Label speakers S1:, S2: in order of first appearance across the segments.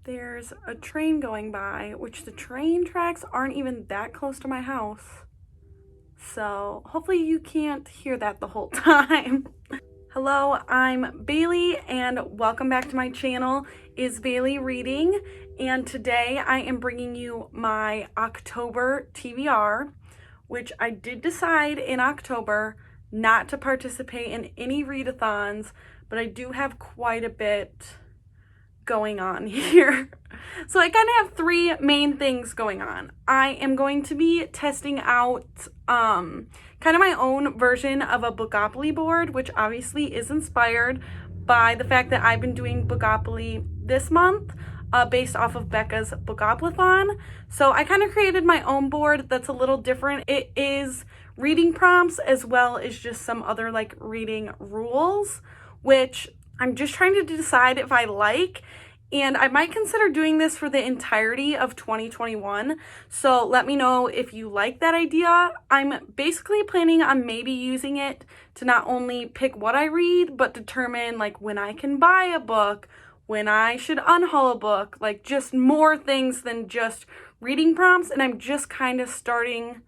S1: there's a train going by, which the train tracks aren't even that close to my house. So hopefully you can't hear that the whole time. Hello, I'm Bailey and welcome back to my channel, Is Bailey Reading? And today I am bringing you my October TBR, which I did decide in October not to participate in any readathons, but I do have quite a bit going on here. So I kind of have three main things going on. I am going to be testing out kind of my own version of a Bookopoly board, which obviously is inspired by the fact that I've been doing Bookopoly this month based off of Becca's Bookopoly-thon. So I kind of created my own board that's a little different. It is reading prompts as well as just some other like reading rules, which I'm just trying to decide if I like, and I might consider doing this for the entirety of 2021. So let me know if you like that idea. I'm basically planning on maybe using it to not only pick what I read, but determine like when I can buy a book, when I should unhaul a book, like just more things than just reading prompts. And I'm just kind of starting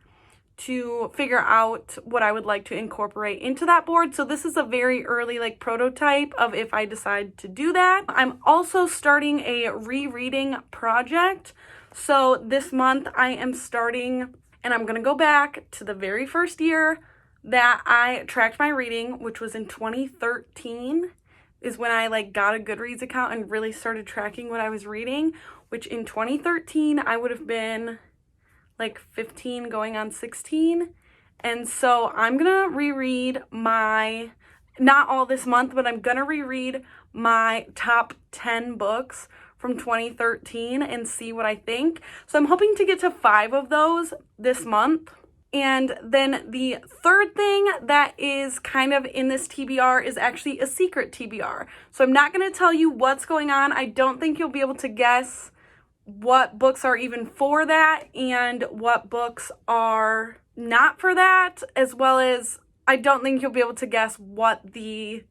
S1: to figure out what I would like to incorporate into that board. So this is a very early like prototype of if I decide to do that. I'm also starting a rereading project. So this month I am starting, and I'm gonna go back to the very first year that I tracked my reading, which was in 2013, is when I like got a Goodreads account and really started tracking what I was reading, which in 2013 I would have been like 15 going on 16. And so I'm gonna reread my, not all this month, but I'm gonna reread my top 10 books from 2013 and see what I think. So I'm hoping to get to 5 of those this month. And then the third thing that is kind of in this TBR is actually a secret TBR. So I'm not gonna tell you what's going on. I don't think you'll be able to guess what books are even for that and what books are not for that, as well as I don't think you'll be able to guess what the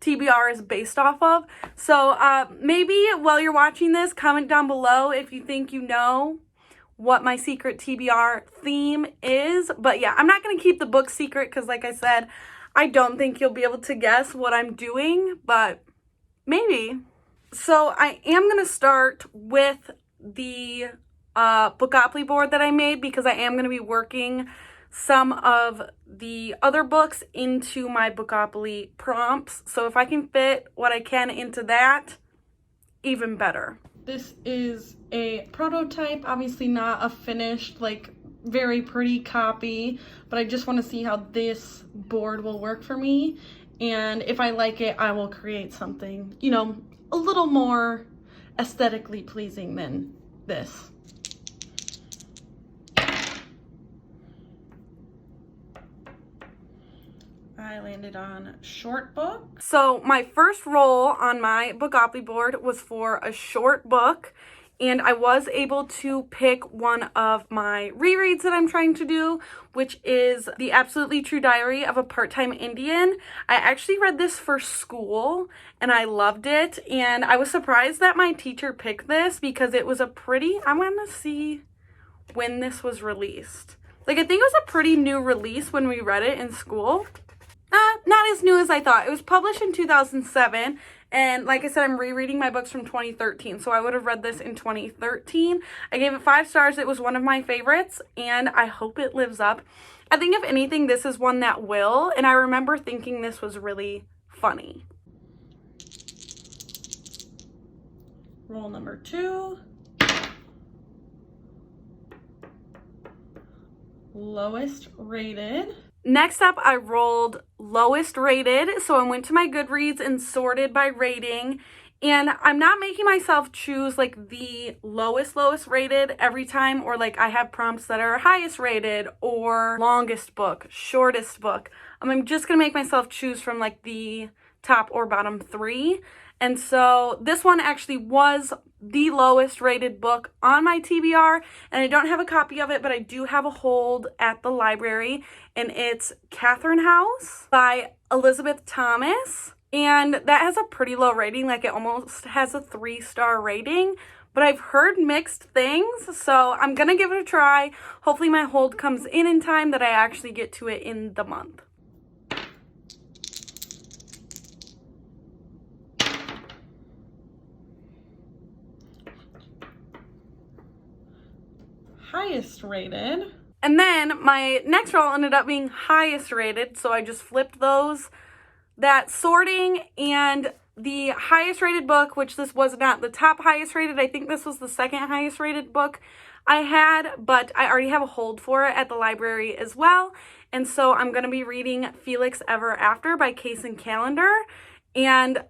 S1: TBR is based off of. So maybe while you're watching this, comment down below if you think you know what my secret TBR theme is. But yeah, I'm not going to keep the book secret because like I said, I don't think you'll be able to guess what I'm doing, but maybe. So I am going to start with the Bookopoly board that I made because I am going to be working some of the other books into my Bookopoly prompts. So if I can fit what I can into that, even better. This is a prototype, obviously not a finished, like very pretty copy, but I just want to see how this board will work for me. And if I like it, I will create something, you know, a little more aesthetically pleasing than this. I landed on short book. So my first roll on my Bookopoly board was for a short book, and I was able to pick one of my rereads that I'm trying to do, which is The Absolutely True Diary of a Part-Time Indian. I actually read this for school and I loved it, and I was surprised that my teacher picked this because it was a pretty, I'm gonna see when this was released. Like I think it was a pretty new release when we read it in school. Not as new as I thought. It was published in 2007, and like I said, I'm rereading my books from 2013, so I would have read this in 2013. I gave it 5 stars. It was one of my favorites, and I hope it lives up. I think if anything, this is one that will, and I remember thinking this was really funny. Roll number 2. Lowest rated. Next up, I rolled lowest rated. So I went to my Goodreads and sorted by rating. And I'm not making myself choose like the lowest rated every time, or like I have prompts that are highest rated or longest book, shortest book. I'm just going to make myself choose from like the top or bottom 3. And so this one actually was the lowest rated book on my TBR, and I don't have a copy of it, but I do have a hold at the library, and it's Catherine House by Elizabeth Thomas. And that has a pretty low rating, like it almost has a 3-star rating, but I've heard mixed things, so I'm gonna give it a try. Hopefully my hold comes in time that I actually get to it in the month. Highest rated. And then my next roll ended up being highest rated, so I just flipped those. That sorting, and the highest rated book, which this was not the top highest rated, I think this was the second highest rated book I had, but I already have a hold for it at the library as well. And so I'm going to be reading Felix Ever After by Case and Calendar. And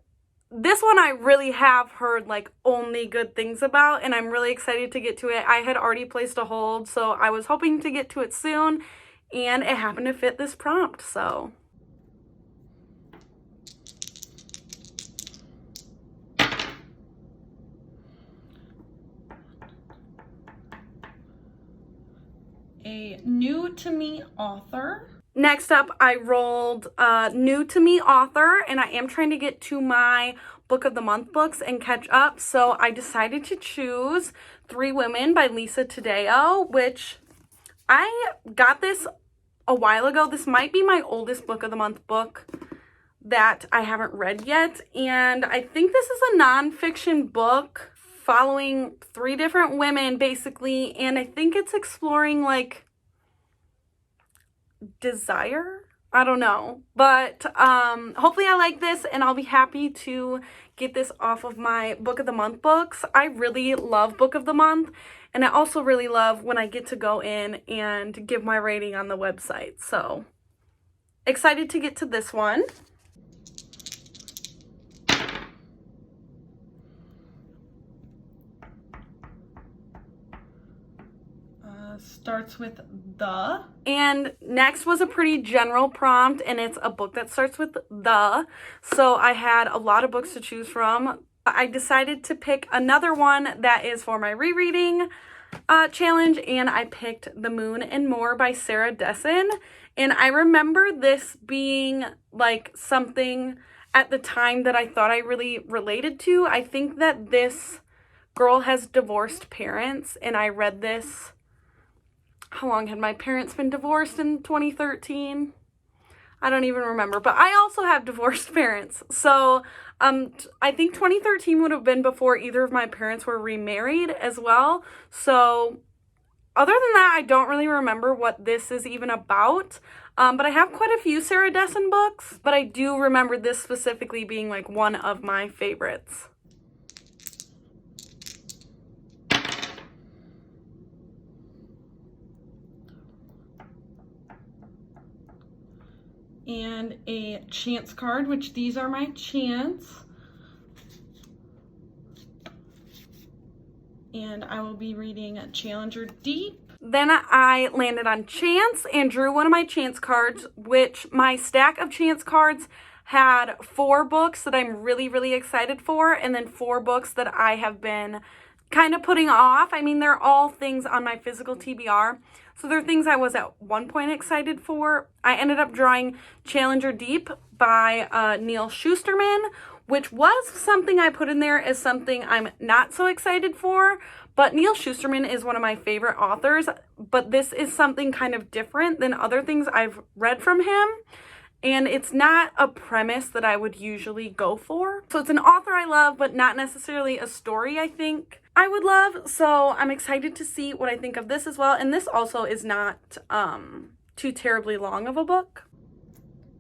S1: this one I really have heard like only good things about, and I'm really excited to get to it. I had already placed a hold, so I was hoping to get to it soon, and it happened to fit this prompt, so. A new to me author. Next up, I rolled new to me author, and I am trying to get to my book of the month books and catch up. So I decided to choose Three Women by Lisa Taddeo, which I got this a while ago. This might be my oldest book of the month book that I haven't read yet. And I think this is a nonfiction book following three different women basically. And I think it's exploring like desire, I don't know, but hopefully I like this, and I'll be happy to get this off of my book of the month books. I really love book of the month, and I also really love when I get to go in and give my rating on the website, so excited to get to this one. Starts with the. And next was a pretty general prompt, and it's a book that starts with the. So I had a lot of books to choose from. I decided to pick another one that is for my rereading challenge, and I picked The Moon and More by Sarah Dessen. And I remember this being like something at the time that I thought I really related to. I think that this girl has divorced parents, and I read this. How long had my parents been divorced? In 2013? I don't even remember, but I also have divorced parents. So I think 2013 would have been before either of my parents were remarried as well. So other than that, I don't really remember what this is even about. But I have quite a few Sarah Dessen books, but I do remember this specifically being like one of my favorites. And a chance card, which these are my chance. And I will be reading Challenger Deep. Then I landed on chance and drew one of my chance cards, which my stack of chance cards had 4 books that I'm really, really excited for, and then 4 books that I have been kind of putting off. I mean, they're all things on my physical TBR. So they're things I was at one point excited for. I ended up drawing Challenger Deep by Neil Shusterman, which was something I put in there as something I'm not so excited for. But Neil Shusterman is one of my favorite authors, but this is something kind of different than other things I've read from him. And it's not a premise that I would usually go for. So it's an author I love, but not necessarily a story I think I would love. So I'm excited to see what I think of this as well. And this also is not too terribly long of a book.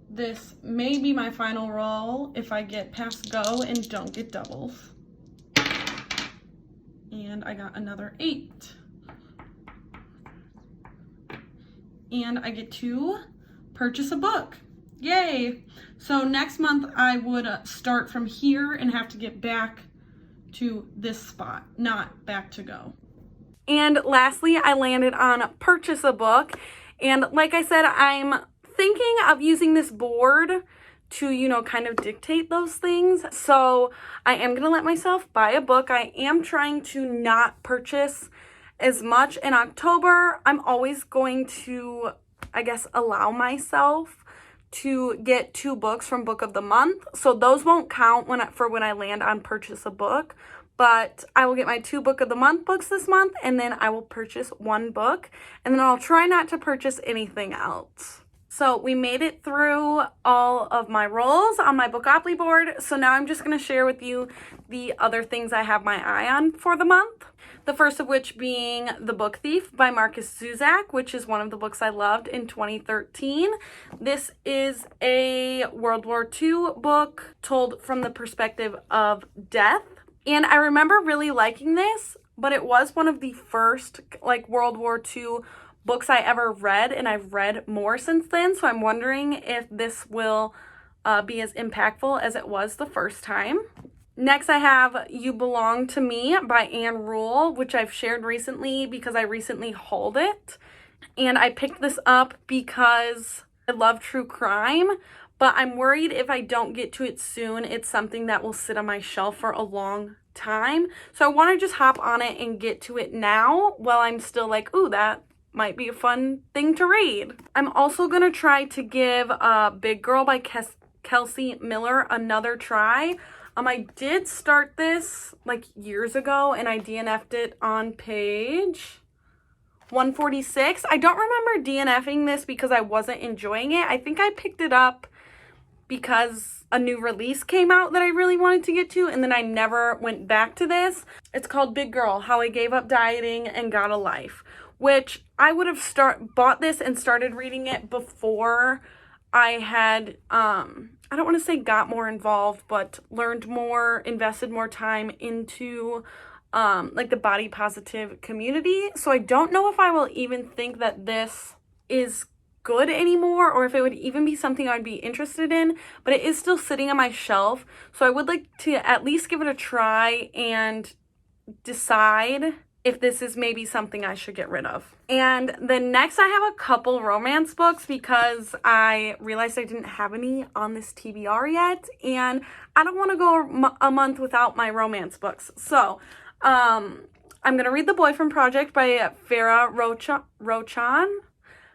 S1: This may be my final roll if I get past go and don't get doubles. And I got another 8. And I get to purchase a book. Yay! So next month I would start from here and have to get back to this spot, not back to go. And lastly, I landed on purchase a book. And like I said, I'm thinking of using this board to, you know, kind of dictate those things. So I am going to let myself buy a book. I am trying to not purchase as much in October. I'm always going to, I guess, allow myself to get 2 books from book of the month. So those won't count when I land on purchase a book. but I will get my 2 book of the month books this month, and then I will purchase 1 book, and then I'll try not to purchase anything else. So we made it through all of my rolls on my Bookopoly board, so now I'm just going to share with you the other things I have my eye on for the month. The first of which being The Book Thief by Marcus Zusak, which is one of the books I loved in 2013. This is a World War II book told from the perspective of death. And I remember really liking this, but it was one of the first World War II books I ever read, and I've read more since then, so I'm wondering if this will be as impactful as it was the first time. Next, I have You Belong to Me by Anne Rule, which I've shared recently because I recently hauled it, and I picked this up because I love true crime, but I'm worried if I don't get to it soon, it's something that will sit on my shelf for a long time, so I want to just hop on it and get to it now while I'm still like, ooh, that might be a fun thing to read. I'm also going to try to give Big Girl by Kelsey Miller another try. I did start this years ago, and I DNF'd it on page 146. I don't remember DNFing this because I wasn't enjoying it. I think I picked it up because a new release came out that I really wanted to get to, and then I never went back to this. It's called Big Girl, How I Gave Up Dieting and Got a Life, which I would have bought this and started reading it before I had, I don't want to say got more involved, but learned more, invested more time into the body positive community. So I don't know if I will even think that this is good anymore, or if it would even be something I'd be interested in, but it is still sitting on my shelf. So I would like to at least give it a try and decide if this is maybe something I should get rid of. And then next I have a couple romance books because I realized I didn't have any on this TBR yet, and I don't want to go a month without my romance books. So I'm going to read The Boyfriend Project by Farah Rochan,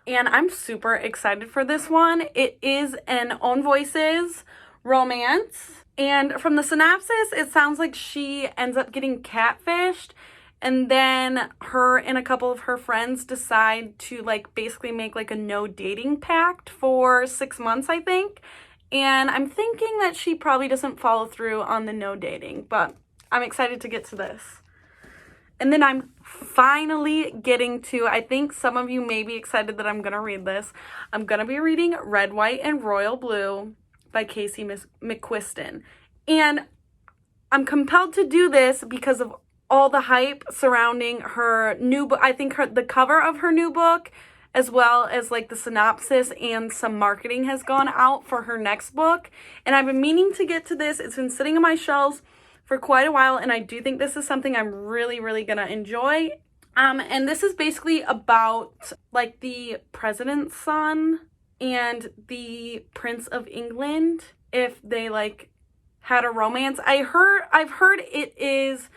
S1: and I'm super excited for this one. It is an Own Voices romance, and from the synopsis, it sounds like she ends up getting catfished, and then her and a couple of her friends decide to basically make a no dating pact for 6 months, I think. And I'm thinking that she probably doesn't follow through on the no dating, but I'm excited to get to this. And then I'm finally getting to, I think some of you may be excited that I'm going to read this. I'm going to be reading Red, White, and Royal Blue by Casey McQuiston. And I'm compelled to do this because of all the hype surrounding her new book. I think the cover of her new book, as well as the synopsis and some marketing has gone out for her next book. And I've been meaning to get to this. It's been sitting on my shelves for quite a while, and I do think this is something I'm really, really gonna enjoy. And this is basically about the president's son and the Prince of England, if they had a romance. I've heard it is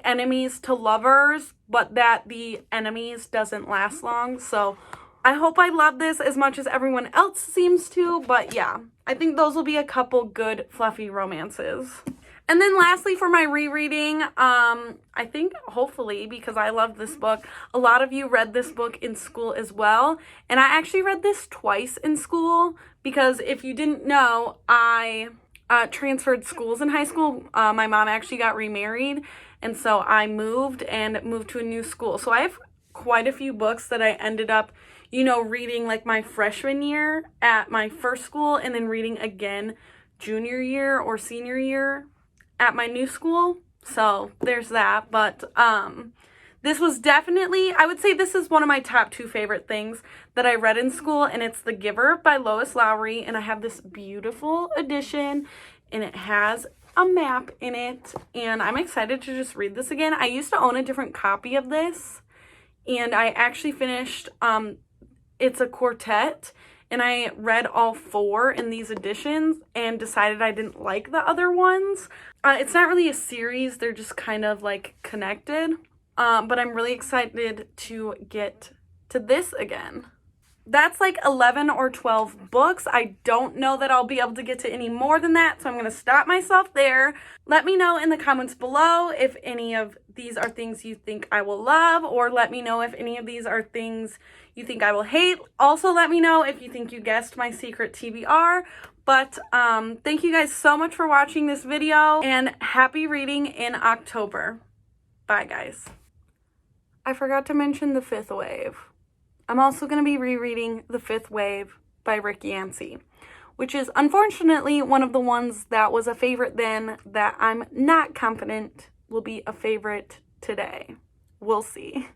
S1: enemies to lovers, but that the enemies doesn't last long. So I hope I love this as much as everyone else seems to, but yeah, I think those will be a couple good fluffy romances. And then lastly, for my rereading, I think hopefully, because I love this book, a lot of you read this book in school as well. And I actually read this twice in school because if you didn't know, I transferred schools in high school. My mom actually got remarried, and so I moved to a new school. So I have quite a few books that I ended up, reading my freshman year at my first school, and then reading again junior year or senior year at my new school. So there's that. But this was definitely, I would say this is one of my top 2 favorite things that I read in school, and it's The Giver by Lois Lowry. And I have this beautiful edition, and it has a map in it, and I'm excited to just read this again. I used to own a different copy of this, and I actually finished, it's a quartet, and I read all 4 in these editions and decided I didn't like the other ones. It's not really a series, they're just kind of connected. But I'm really excited to get to this again. that's like 11 or 12 books. I don't know that I'll be able to get to any more than that, so I'm going to stop myself there. Let me know in the comments below if any of these are things you think I will love, or let me know if any of these are things you think I will hate. Also, let me know if you think you guessed my secret TBR. But thank you guys so much for watching this video, and happy reading in October. Bye, guys. I forgot to mention The Fifth Wave. I'm also going to be rereading The Fifth Wave by Rick Yancey, which is unfortunately one of the ones that was a favorite then that I'm not confident will be a favorite today. We'll see.